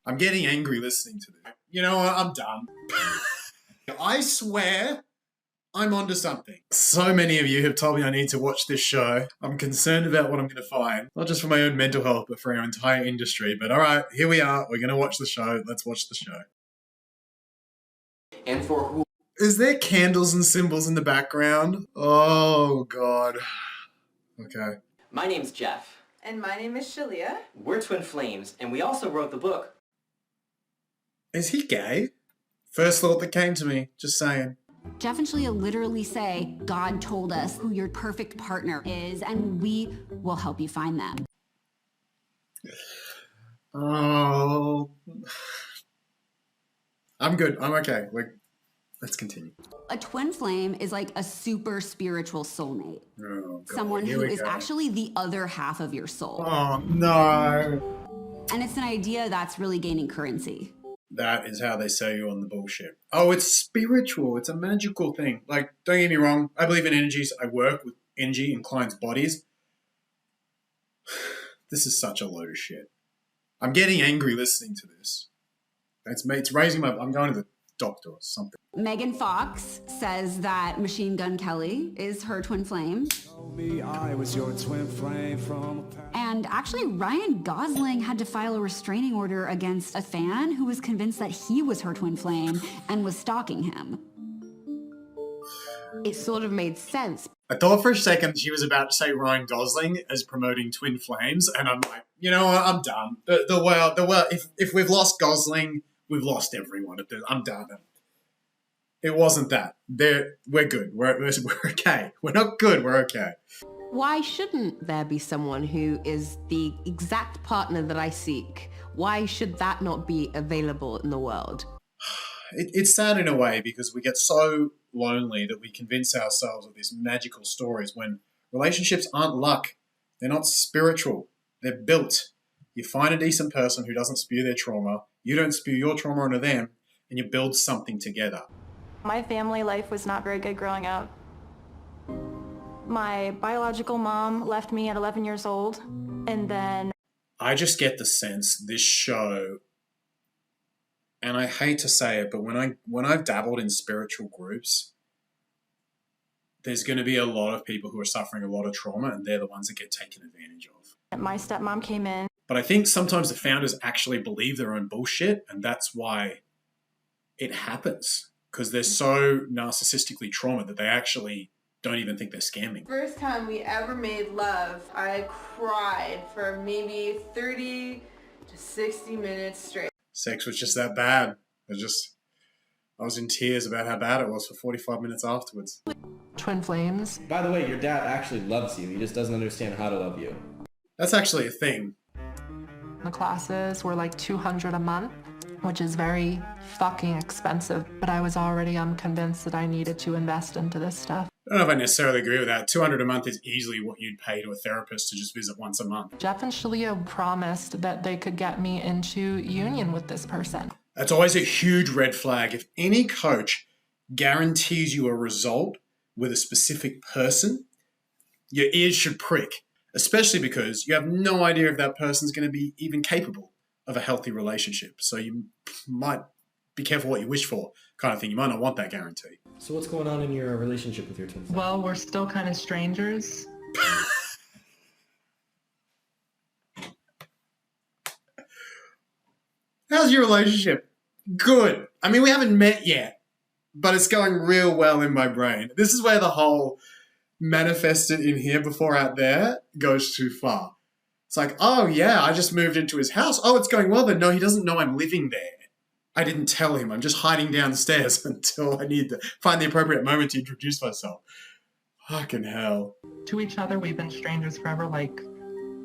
I'm getting angry listening to this. You know what? I'm done. I swear I'm onto something. So many of you have told me I need to watch this show. I'm concerned about what I'm going to find. Not just for my own mental health, but for our entire industry. But all right, here we are. We're going to watch the show. Let's watch the show. And for who? Is there candles and symbols in the background? Oh, God. Okay. My name's Jeff. And my name is Shalia. We're twin flames, and we also wrote the book. Is he gay? First thought that came to me. Just saying. Jeff and Shalia literally say, God told us who your perfect partner is, and we will help you find them. Oh. I'm good. I'm okay. Let's continue. A twin flame is like a super spiritual soulmate. Oh, God. Someone Here who we is go. actually the other half of your soul. Oh, no. And it's an idea that's really gaining currency. That is how they sell you on the bullshit. Oh, it's spiritual. It's a magical thing. Like, don't get me wrong. I believe in energies. I work with energy in clients' bodies. This is such a load of shit. I'm getting angry listening to this. It's raising my... I'm going to the doctor or something. Megan Fox says that Machine Gun Kelly is her twin flame. I was your twin flame from And actually, Ryan Gosling had to file a restraining order against a fan who was convinced that he was her twin flame and was stalking him. It sort of made sense. I thought for a second she was about to say Ryan Gosling as promoting twin flames, and I'm like, you know what? I'm done. The world. If we've lost Gosling, we've lost everyone. I'm done. It wasn't that. We're good. We're okay. We're not good. We're okay. Why shouldn't there be someone who is the exact partner that I seek? Why should that not be available in the world? It's sad in a way because we get so lonely that we convince ourselves of these magical stories when relationships aren't luck. They're not spiritual. They're built. You find a decent person who doesn't spew their trauma. You don't spew your trauma onto them, and you build something together. My family life was not very good growing up. My biological mom left me at 11 years old, and then... I just get the sense this show, and I hate to say it, but when I've dabbled in spiritual groups, there's going to be a lot of people who are suffering a lot of trauma, and they're the ones that get taken advantage of. My stepmom came in. But I think sometimes the founders actually believe their own bullshit, and that's why it happens. Because they're so narcissistically traumatized that they actually don't even think they're scamming. First time we ever made love, I cried for maybe 30 to 60 minutes straight. Sex was just that bad. I was in tears about how bad it was for 45 minutes afterwards. Twin flames. By the way, your dad actually loves you. He just doesn't understand how to love you. That's actually a thing. The classes were like $200 a month, which is very fucking expensive, but I was already convinced that I needed to invest into this stuff. I don't know if I necessarily agree with that. $200 a month is easily what you'd pay to a therapist to just visit once a month. Jeff and Shalia promised that they could get me into union with this person. That's always a huge red flag. If any coach guarantees you a result with a specific person, your ears should prick, especially because you have no idea if that person's going to be even capable of a healthy relationship. So you might be careful what you wish for, kind of thing. You might not want that guarantee. So what's going on in your relationship with your twin flame? Well, we're still kind of strangers. How's your relationship? Good. I mean, we haven't met yet, but it's going real well in my brain. This is where the whole manifested in here before out there goes too far. It's like, oh yeah, I just moved into his house. Oh, it's going well, but no, he doesn't know I'm living there. I didn't tell him. I'm just hiding downstairs until I need to find the appropriate moment to introduce myself. Fucking hell. To each other, we've been strangers forever. Like,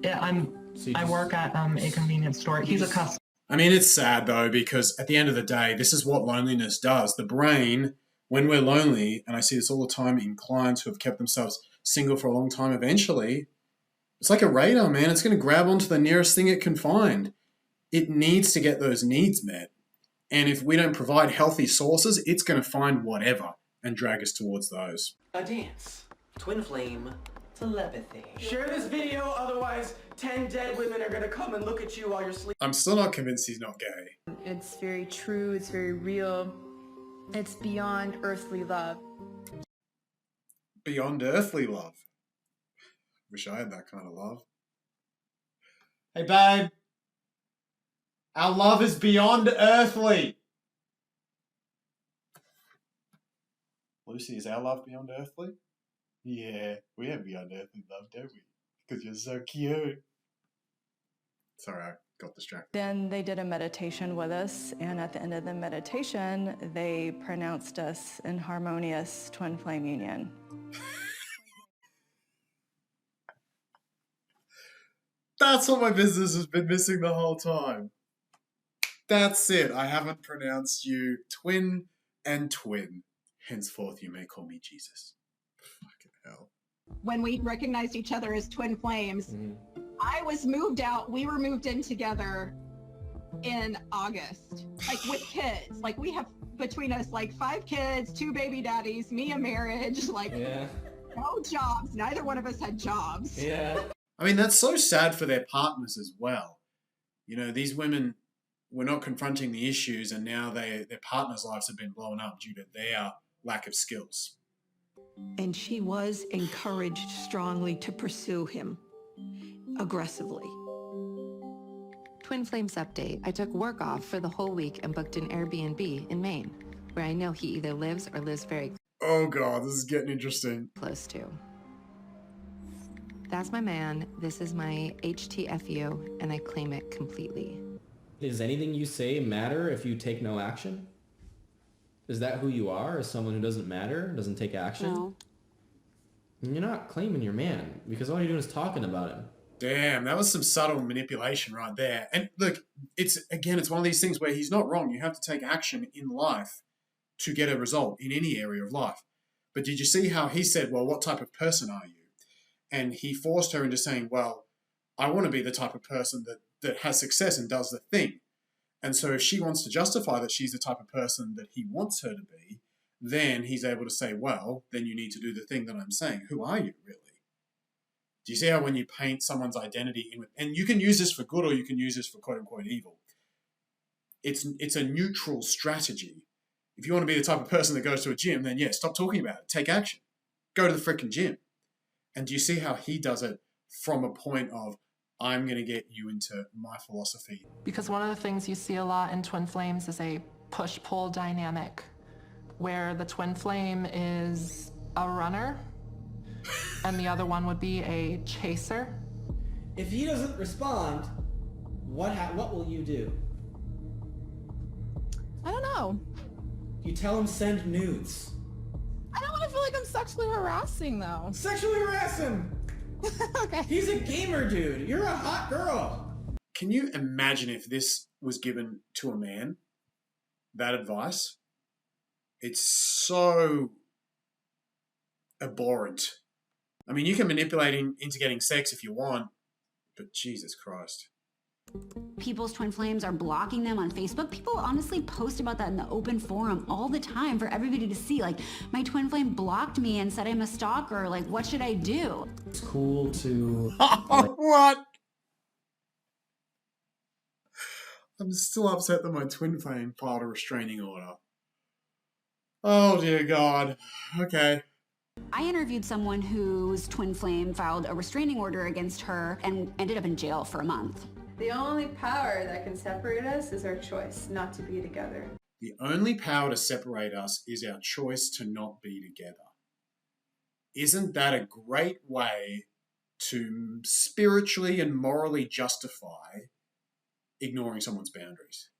I work at a convenience store. He's a customer. I mean, it's sad though, because at the end of the day, this is what loneliness does. The brain, when we're lonely, and I see this all the time in clients who have kept themselves single for a long time, eventually, it's like a radar, man. It's going to grab onto the nearest thing it can find. It needs to get those needs met. And if we don't provide healthy sources, it's going to find whatever and drag us towards those. A dance. Twin flame Telepathy. Share this video, otherwise 10 dead women are gonna come and look at you while you're sleeping. I'm still not convinced he's not gay. It's very true, it's very real. It's beyond earthly love. Beyond earthly love. Wish I had that kind of love. Hey, babe. Our love is beyond earthly. Lucy, is our love beyond earthly? Yeah, we have beyond earthly love, don't we? Because you're so cute. Sorry, I got distracted. Then they did a meditation with us, and at the end of the meditation, they pronounced us in harmonious twin flame union. That's what my business has been missing the whole time. That's it. I haven't pronounced you twin and twin. Henceforth, you may call me Jesus. Fucking hell. When we recognized each other as twin flames, I was moved out. We were moved in together in August, like with kids. Like we have between us like 5 kids, 2 baby daddies, me a marriage, like no jobs. Neither one of us had jobs. Yeah. I mean, that's so sad for their partners as well. You know, these women were not confronting the issues, and now their partners' lives have been blown up due to their lack of skills. And she was encouraged strongly to pursue him aggressively. Twin Flames update. I took work off for the whole week and booked an Airbnb in Maine, where I know he either lives or lives very Oh God, this is getting interesting. close to. That's my man. This is my HTFU, and I claim it completely. Does anything you say matter if you take no action? Is that who you are, as someone who doesn't matter, doesn't take action? No. You're not claiming your man, because all you're doing is talking about him. Damn, that was some subtle manipulation right there. And look, it's one of these things where he's not wrong. You have to take action in life to get a result in any area of life. But did you see how he said, well, what type of person are you? And he forced her into saying, well, I want to be the type of person that has success and does the thing. And so if she wants to justify that she's the type of person that he wants her to be, then he's able to say, well, then you need to do the thing that I'm saying. Who are you, really? Do you see how when you paint someone's identity in, and you can use this for good or you can use this for quote-unquote evil. It's a neutral strategy. If you want to be the type of person that goes to a gym, then yeah, stop talking about it. Take action. Go to the freaking gym. And do you see how he does it from a point of, I'm going to get you into my philosophy? Because one of the things you see a lot in twin flames is a push-pull dynamic, where the twin flame is a runner and the other one would be a chaser. If he doesn't respond, what will you do? I don't know. You tell him send nudes. I don't want to feel like I'm sexually harassing though. Sexually harass him! Okay. He's a gamer, dude. You're a hot girl. Can you imagine if this was given to a man, that advice? It's so abhorrent. I mean, you can manipulate him into getting sex if you want, but Jesus Christ. People's twin flames are blocking them on Facebook. People honestly post about that in the open forum all the time for everybody to see. Like, my twin flame blocked me and said I'm a stalker. Like, what should I do? It's cool to... What? I'm still upset that my twin flame filed a restraining order. Oh, dear God. Okay. I interviewed someone whose twin flame filed a restraining order against her and ended up in jail for a month. The only power that can separate us is our choice not to be together. The only power to separate us is our choice to not be together. Isn't that a great way to spiritually and morally justify ignoring someone's boundaries?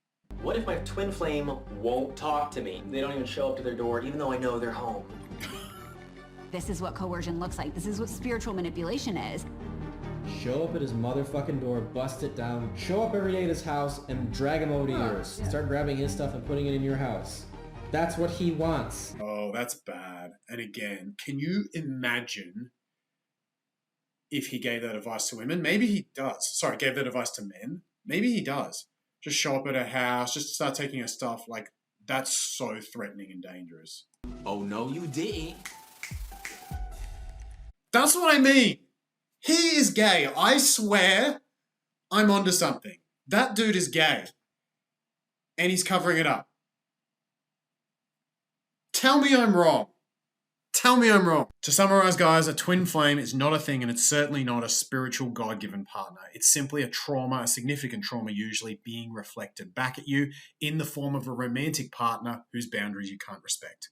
What if my twin flame won't talk to me? They don't even show up to their door, even though I know they're home. This is what coercion looks like. This is what spiritual manipulation is. Show up at his motherfucking door, bust it down, show up every day at his house, and drag him over to yours. Yeah. Start grabbing his stuff and putting it in your house. That's what he wants. Oh, that's bad. And again, can you imagine if he gave that advice to women? Maybe he does. Sorry, gave that advice to men. Maybe he does. Just show up at her house, just start taking her stuff. Like, that's so threatening and dangerous. Oh, no, you didn't. That's what I mean. He is gay. I swear I'm onto something. That dude is gay. And he's covering it up. Tell me I'm wrong. Tell me I'm wrong. To summarize, guys, a twin flame is not a thing, and it's certainly not a spiritual God-given partner. It's simply a trauma, a significant trauma usually, being reflected back at you in the form of a romantic partner whose boundaries you can't respect.